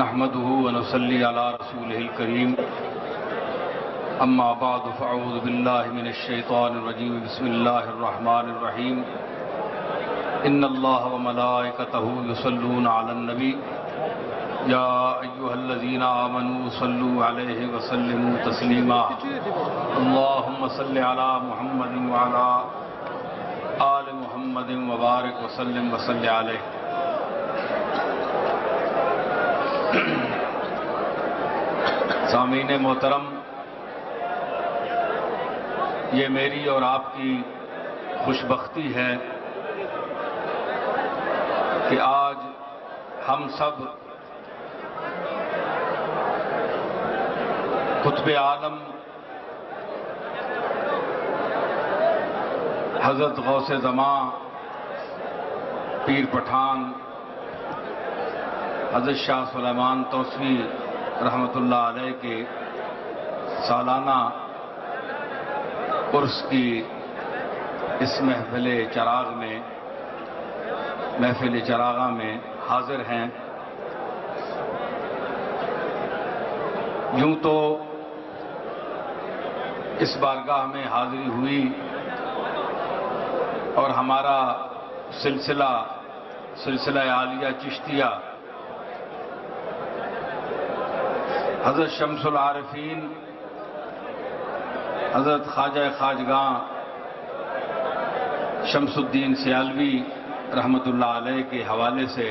نحمده ونصلي على رسوله الكريم اما بعد فاعوذ بالله من الشيطان الرجيم بسم الله الرحمن الرحيم ان الله وملائكته يصلون على النبي يا ايها الذين امنوا صلوا عليه وسلموا تسليما اللهم صل على محمد وعلى آل محمد وبارک وسلم وصلی علیہ۔ سامعین محترم، یہ میری اور آپ کی خوش بختی ہے کہ آج ہم سب قطب عالم حضرت غوث زمان پیر پٹھان حضرت شاہ سلیمان توسوی رحمۃ اللہ علیہ کے سالانہ عرس کی اس محفل چراغاں میں حاضر ہیں۔ یوں تو اس بارگاہ میں حاضری ہوئی اور ہمارا سلسلہ عالیہ چشتیہ حضرت شمس العارفین حضرت خواجہ خواجگاں شمس الدین سیالوی رحمۃ اللہ علیہ کے حوالے سے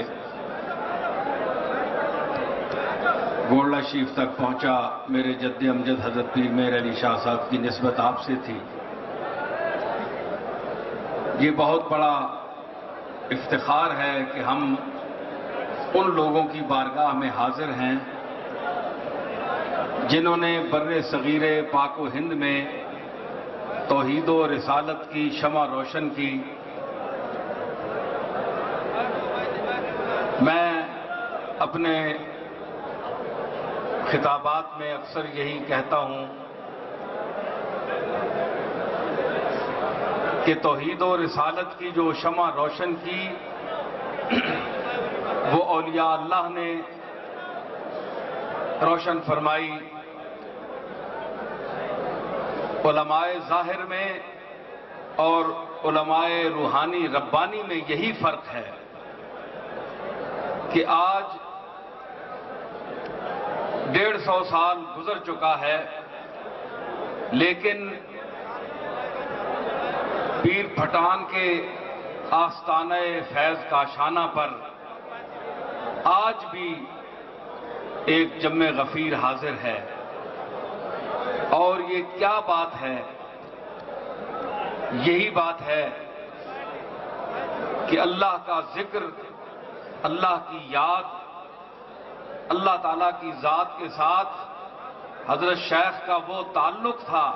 گولڈا شریف تک پہنچا۔ میرے جد امجد حضرت پیر مہر علی شاہ صاحب کی نسبت آپ سے تھی۔ یہ بہت بڑا افتخار ہے کہ ہم ان لوگوں کی بارگاہ میں حاضر ہیں جنہوں نے بر صغیر پاک و ہند میں توحید و رسالت کی شمع روشن کی۔ میں اپنے خطابات میں اکثر یہی کہتا ہوں کہ توحید و رسالت کی جو شمع روشن کی وہ اولیاء اللہ نے روشن فرمائی۔ علماء ظاہر میں اور علماء روحانی ربانی میں یہی فرق ہے کہ آج 150 سال گزر چکا ہے، لیکن پیر پٹھان کے آستانہ فیض کاشانہ پر آج بھی ایک جم غفیر حاضر ہے۔ اور یہ کیا بات ہے؟ یہی بات ہے کہ اللہ کا ذکر، اللہ کی یاد، اللہ تعالیٰ کی ذات کے ساتھ حضرت شیخ کا وہ تعلق تھا،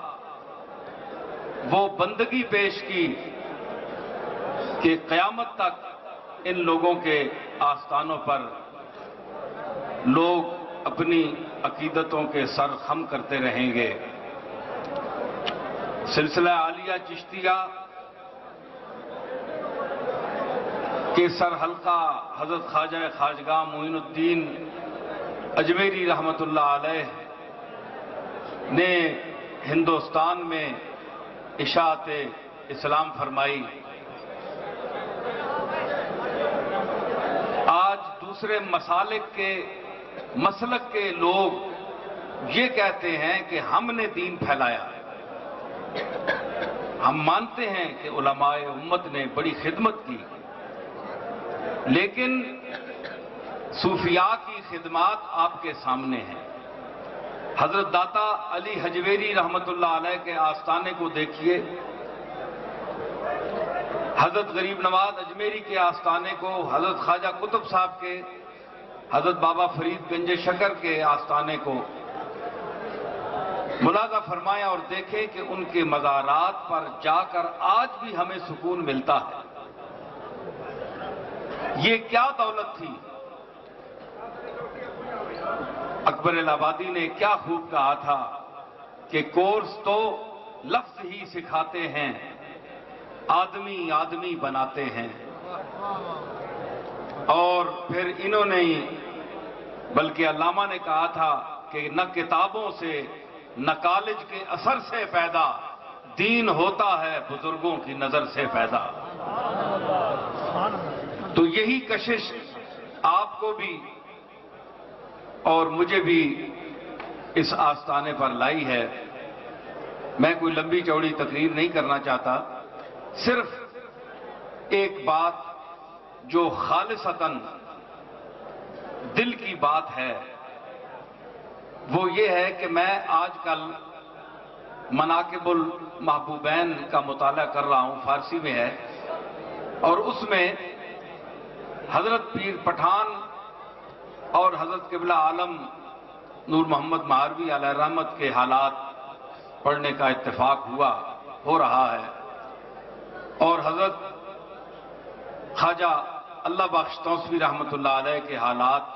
وہ بندگی پیش کی کہ قیامت تک ان لوگوں کے آستانوں پر لوگ اپنی عقیدتوں کے سر خم کرتے رہیں گے۔ سلسلہ عالیہ چشتیہ کے سر حلقہ حضرت خواجہ خواجگاں معین الدین اجمیری رحمۃ اللہ علیہ نے ہندوستان میں اشاعت اسلام فرمائی۔ آج دوسرے مسلک کے لوگ یہ کہتے ہیں کہ ہم نے دین پھیلایا۔ ہم مانتے ہیں کہ علماء امت نے بڑی خدمت کی، لیکن صوفیاء کی خدمات آپ کے سامنے ہیں۔ حضرت داتا علی حجویری رحمۃ اللہ علیہ کے آستانے کو دیکھیے، حضرت غریب نواز اجمیری کے آستانے کو، حضرت خواجہ قطب صاحب کے، حضرت بابا فرید گنج شکر کے آستانے کو ملاحظہ فرمائیں اور دیکھیں کہ ان کے مزارات پر جا کر آج بھی ہمیں سکون ملتا ہے۔ یہ کیا دولت تھی؟ اکبر الہآبادی نے کیا خوب کہا تھا کہ کورس تو لفظ ہی سکھاتے ہیں، آدمی آدمی بناتے ہیں۔ اور پھر انہوں نے بلکہ علامہ نے کہا تھا کہ نہ کتابوں سے نہ کالج کے اثر سے پیدا، دین ہوتا ہے بزرگوں کی نظر سے پیدا۔ تو یہی کشش آپ کو بھی اور مجھے بھی اس آستانے پر لائی ہے۔ میں کوئی لمبی چوڑی تقریر نہیں کرنا چاہتا، صرف ایک بات جو خالصتاً دل کی بات ہے وہ یہ ہے کہ میں آج کل مناقب المحبوبین کا مطالعہ کر رہا ہوں، فارسی میں ہے، اور اس میں حضرت پیر پٹھان اور حضرت قبلہ عالم نور محمد مہاروی علیہ رحمت کے حالات پڑھنے کا اتفاق ہو رہا ہے، اور حضرت خواجہ اللہ بخش توسوی رحمت اللہ علیہ کے حالات۔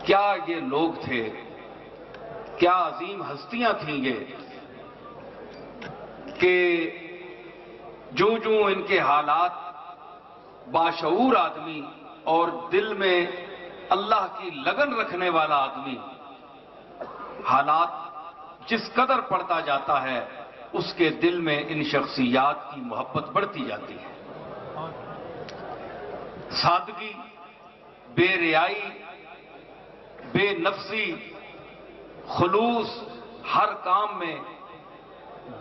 کیا یہ لوگ تھے، کیا عظیم ہستیاں تھیں یہ، کہ جو ان کے حالات باشعور آدمی اور دل میں اللہ کی لگن رکھنے والا آدمی حالات جس قدر پڑتا جاتا ہے اس کے دل میں ان شخصیات کی محبت بڑھتی جاتی ہے۔ سادگی، بے ریائی، بے نفسی، خلوص، ہر کام میں،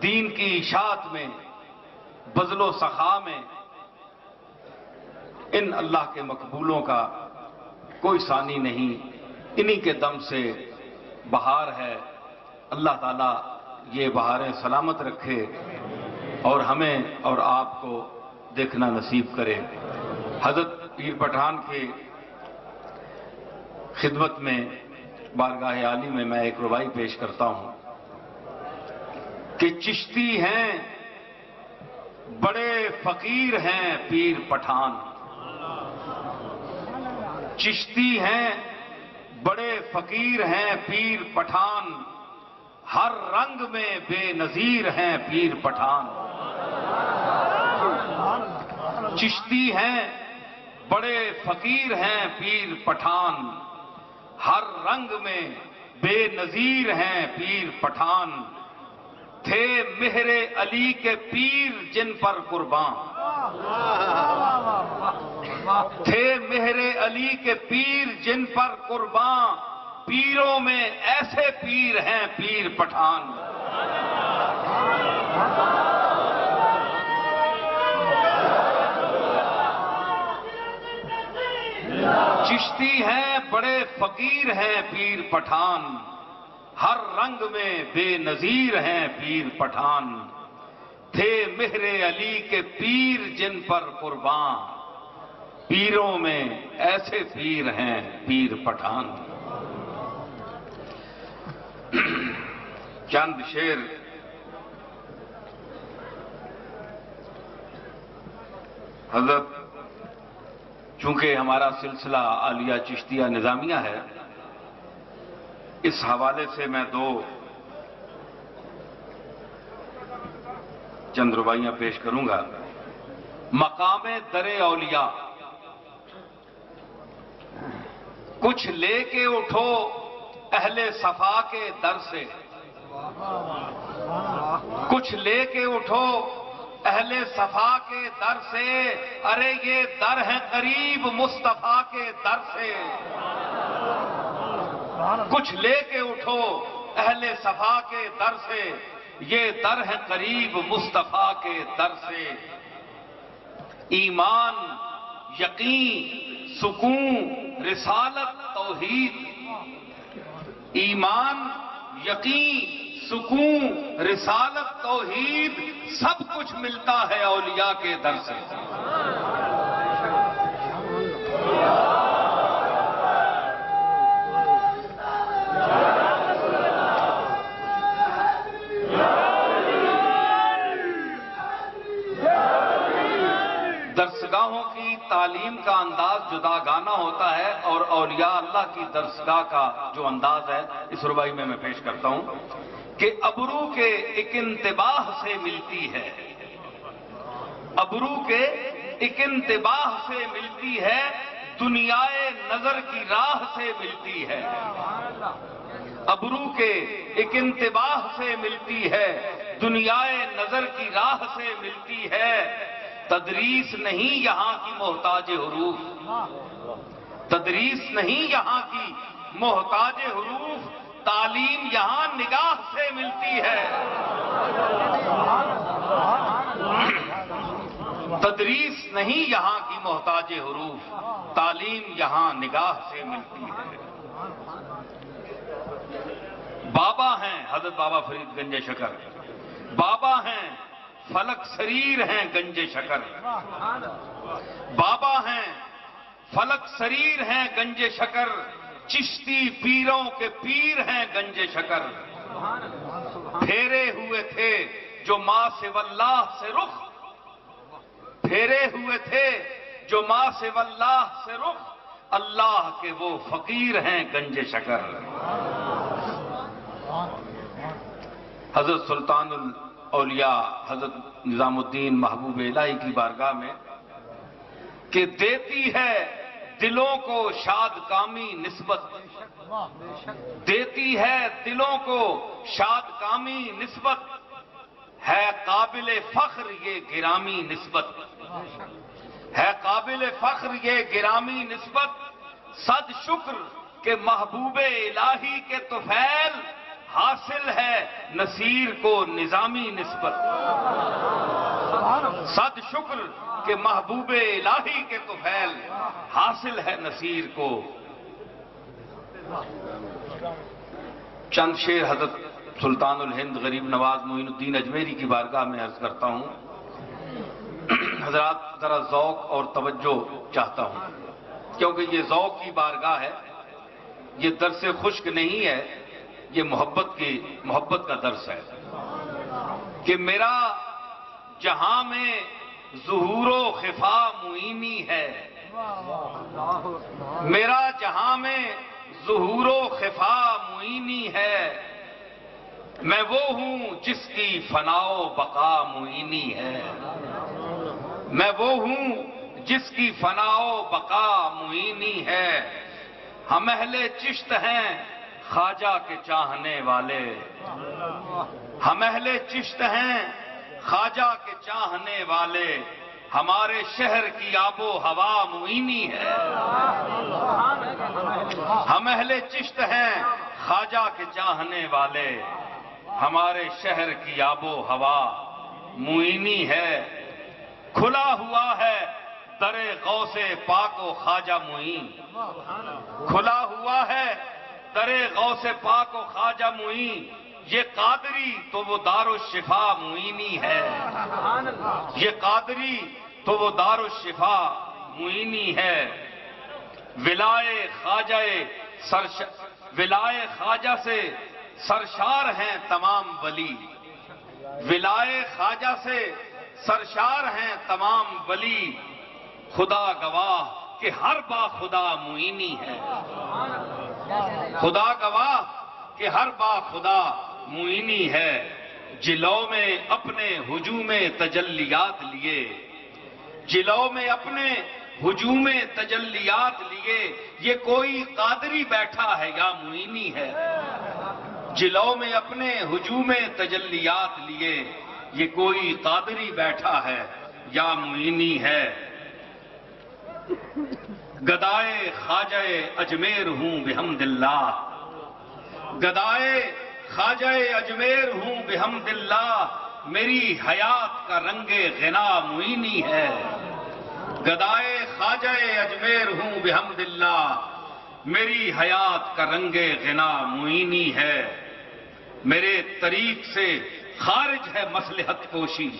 دین کی اشاعت میں، بذل و سخا میں، ان اللہ کے مقبولوں کا کوئی ثانی نہیں، انہی کے دم سے بہار ہے۔ اللہ تعالیٰ یہ بہاریں سلامت رکھے اور ہمیں اور آپ کو دیکھنا نصیب کرے۔ حضرت پیر پٹھان کی خدمت میں بارگاہ عالی میں میں ایک ربائی پیش کرتا ہوں کہ چشتی ہیں بڑے فقیر ہیں پیر پٹھان، چشتی ہیں بڑے فقیر ہیں پیر پٹھان، ہر رنگ میں بے نظیر ہیں پیر پٹھان۔ چشتی ہیں بڑے فقیر ہیں پیر پٹھان، ہر رنگ میں بے نظیر ہیں پیر پٹھان، تھے مہر علی کے پیر جن پر قربان، تھے مہر علی کے پیر جن پر قربان، پیروں میں ایسے پیر ہیں پیر پٹھان۔ چشتی ہیں بڑے فقیر ہیں پیر پٹھان، ہر رنگ میں بے نظیر ہیں پیر پٹھان، تھے مہر علی کے پیر جن پر قربان، پیروں میں ایسے پیر ہیں پیر پٹھان۔ چند شعر حضرت، چونکہ ہمارا سلسلہ عالیہ چشتیہ نظامیہ ہے، اس حوالے سے میں چند رباعیاں پیش کروں گا۔ مقام در اولیاء، کچھ لے کے اٹھو اہل صفا کے در سے، کچھ لے کے اٹھو اہل صفا کے در سے، ارے یہ در ہے قریب مصطفیٰ کے در سے، کچھ لے کے اٹھو اہل صفا کے در سے، یہ در ہے قریب مصطفیٰ کے در سے، ایمان، یقین، سکون، رسالت، توحید، ایمان، یقین، سکون، رسالت، توحید، سب کچھ ملتا ہے اولیاء کے در سے۔ درسگاہوں کی تعلیم کا انداز جداگانہ ہوتا ہے، اور اولیاء اللہ کی درسگاہ کا جو انداز ہے اس ربائی میں پیش کرتا ہوں کہ ابرو کے ایک انتباہ سے ملتی ہے، ابرو کے ایک انتباہ سے ملتی ہے، دنیائے نظر کی راہ سے ملتی ہے، ابرو کے ایک انتباہ سے ملتی ہے، دنیائے نظر کی راہ سے ملتی ہے۔ تدریس نہیں یہاں کی محتاج حروف، تدریس نہیں یہاں کی محتاج حروف، تعلیم یہاں نگاہ سے ملتی ہے۔ تدریس نہیں یہاں کی محتاج حروف، تعلیم یہاں نگاہ سے ملتی ہے۔ بابا ہیں حضرت بابا فرید گنج شکر، بابا ہیں فلک سریر ہیں گنج شکر، بابا ہیں فلک سریر ہیں گنج شکر، چشتی پیروں کے پیر ہیں گنج شکر۔ پھیرے ہوئے تھے جو ماں سے واللہ سے رخ، پھیرے ہوئے تھے جو ماں سے واللہ سے رخ، اللہ کے وہ فقیر ہیں گنج شکر۔ حضرت سلطان الاولیاء حضرت نظام الدین محبوب الہی کی بارگاہ میں کہ دیتی ہے دلوں کو شاد کامی نسبت، دیتی ہے دلوں کو شاد کامی نسبت، ہے قابل فخر یہ گرامی نسبت، ہے قابل فخر یہ گرامی نسبت، صد شکر کہ محبوب الہی کے طفیل، حاصل ہے نصیر کو نظامی نسبت۔ صد شکر کہ محبوب الہی کے طفیل، حاصل ہے نصیر کو۔ چند شعر حضرت سلطان الہند غریب نواز معین الدین اجمیری کی بارگاہ میں عرض کرتا ہوں۔ حضرات ذرا ذوق اور توجہ چاہتا ہوں، کیونکہ یہ ذوق کی بارگاہ ہے، یہ درس خشک نہیں ہے، یہ محبت کا درس ہے کہ میرا جہاں میں ظہور و خفا معینی ہے، میرا جہاں میں ظہور و خفا معینی ہے، میں وہ ہوں جس کی فنا و بقا معینی ہے، میں وہ ہوں جس کی فنا و بقا معینی ہے۔ ہم اہل چشت ہیں خواجہ کے چاہنے والے، ہم اہل چشت ہیں خواجہ کے چاہنے والے، ہمارے شہر کی آب و ہوا معینی ہے۔ ہم اہل چشت ہیں خواجہ کے چاہنے والے، ہمارے شہر کی آب و ہوا معینی ہے۔ کھلا ہوا ہے در غوث پاک و خواجہ معین، کھلا ہوا ہے در غوث پاک و خواجہ معین، یہ قادری تو وہ دار الشفا معینی ہے، یہ قادری تو وہ دار الشفا معینی ہے۔ ولائے خواجہ سے سرشار ہیں تمام ولی، ولائے خواجہ سے سرشار ہیں تمام ولی، خدا گواہ کہ ہر با خدا معینی ہے، خدا گواہ کہ ہر با خدا معینی ہے۔ جلو میں اپنے ہجوم تجلیات لیے، جلو میں اپنے ہجوم تجلیات لیے، یہ کوئی قادری بیٹھا ہے یا معینی ہے۔ جلو میں اپنے ہجوم تجلیات لیے، یہ کوئی قادری بیٹھا ہے یا معینی ہے۔ گدائے خواجہ اجمیر ہوں بحمد اللہ، گدائے خواجہ اجمیر ہوں بحمد اللہ، میری حیات کا رنگ غنا معینی ہے۔ گدائے خواجہ اجمیر ہوں بحمد اللہ، میری حیات کا رنگ غنا معینی ہے۔ میرے طریق سے خارج ہے مصلحت کوشی،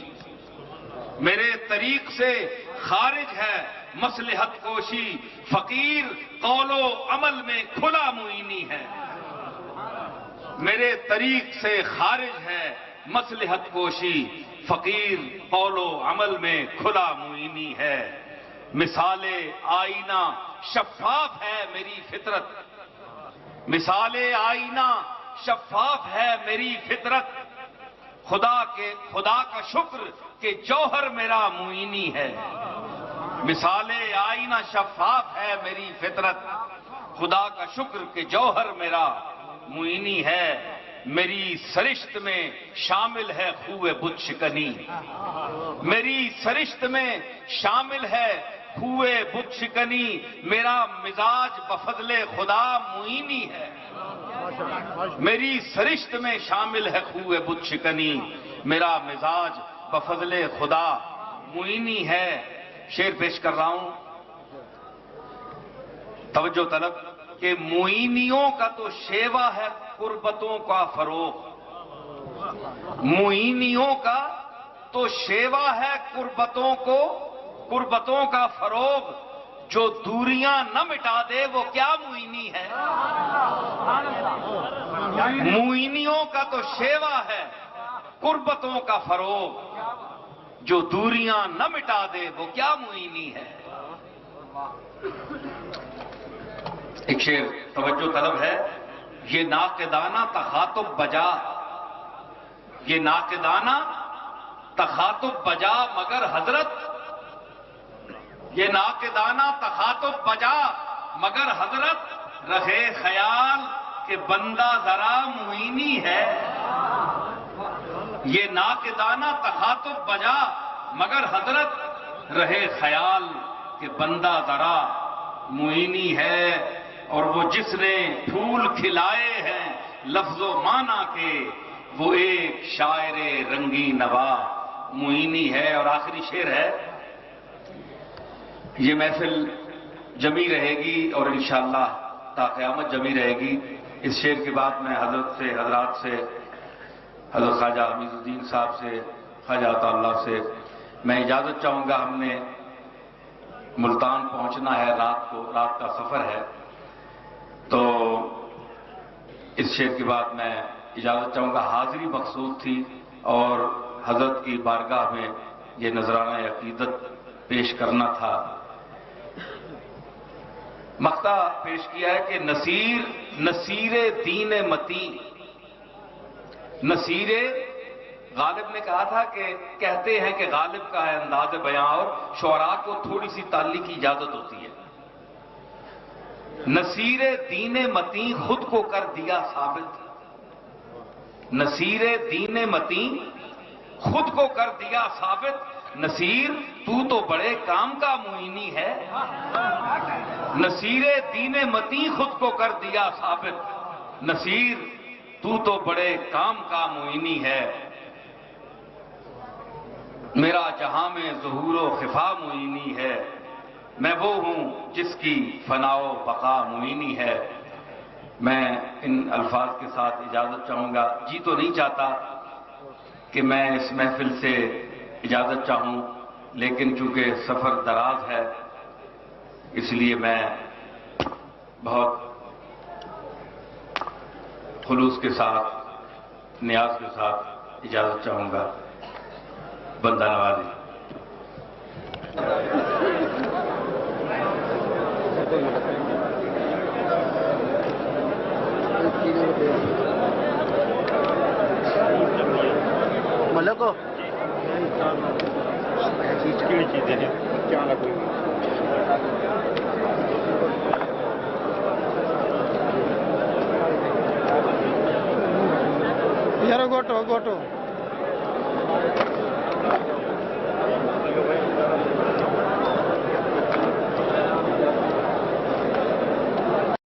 میرے طریق سے خارج ہے مصلحت کوشی، فقیر قول و عمل میں کھلا معینی ہے۔ میرے طریق سے خارج ہے مصلحت کوشی، فقیر قول و عمل میں کھلا معینی ہے۔ مثال آئینہ شفاف ہے میری فطرت، مثال آئینہ شفاف ہے میری فطرت، خدا کا شکر کہ جوہر میرا معینی ہے۔ مثال آئینہ شفاف ہے میری فطرت، خدا کا شکر کہ جوہر میرا معینی ہے، میری سرشت میں شامل ہے خوئے بت شکنی، میری سرشت میں شامل ہے خوئے بت شکنی، میرا مزاج بفضل خدا معینی ہے، میری سرشت میں شامل ہے خوئے بت شکنی، میرا مزاج بفضل خدا معینی ہے۔ شعر پیش کر رہا ہوں، توجہ طلب، کہ معینیوں کا تو شیوا ہے قربتوں کا فروغ، معینیوں کا تو شیوا ہے قربتوں کا فروغ، جو دوریاں نہ مٹا دے وہ کیا معینی ہے، معینیوں کا تو شیوا ہے قربتوں کا فروغ، جو دوریاں نہ مٹا دے وہ کیا معینی ہے۔ ایک شعر توجہ طلب ہے، یہ ناقدانہ تخاطب بجا، یہ ناقدانہ تخاطب بجا مگر حضرت، یہ ناقدانہ تخاطب بجا مگر حضرت، رہے خیال کہ بندہ ذرا معینی ہے، یہ ناقدانہ تخاطب بجا مگر حضرت، رہے خیال کہ بندہ ذرا معینی ہے، اور وہ جس نے پھول کھلائے ہیں لفظ و معنی کے، وہ ایک شاعر رنگی نوا معینی ہے۔ اور آخری شعر ہے، یہ محفل جمی رہے گی اور انشاءاللہ تا قیامت جمی رہے گی۔ اس شعر کے بعد میں حضرات سے حضرت خواجہ حمید الدین صاحب سے، خواجہ عطا اللہ سے میں اجازت چاہوں گا۔ ہم نے ملتان پہنچنا ہے، رات کا سفر ہے، تو اس شعر کے بعد میں اجازت چاہوں گا۔ حاضری مقصود تھی اور حضرت کی بارگاہ میں یہ نذرانہ عقیدت پیش کرنا تھا۔ مقطع پیش کیا ہے کہ نصیر دین متی، نصیر غالب نے کہا تھا کہ کہتے ہیں کہ غالب کا ہے انداز بیاں اور شعراء کو تھوڑی سی تعلیق کی اجازت ہوتی ہے۔ نصیر دین متی خود کو کر دیا ثابت، نصیر دین متی خود کو کر دیا ثابت، نصیر تو بڑے کام کا معینی ہے، نصیر دین متی خود کو کر دیا ثابت، نصیر تو بڑے کام کا معینی ہے، میرا جہاں میں ظہور و خفا معینی ہے، میں وہ ہوں جس کی فنا و بقا معینی ہے۔ میں ان الفاظ کے ساتھ اجازت چاہوں گا۔ جی تو نہیں چاہتا کہ میں اس محفل سے اجازت چاہوں، لیکن چونکہ سفر دراز ہے اس لیے میں بہت خلوص کے ساتھ، نیاز کے ساتھ اجازت چاہوں گا۔ بندہ نوازی۔ ملکو یار گوٹو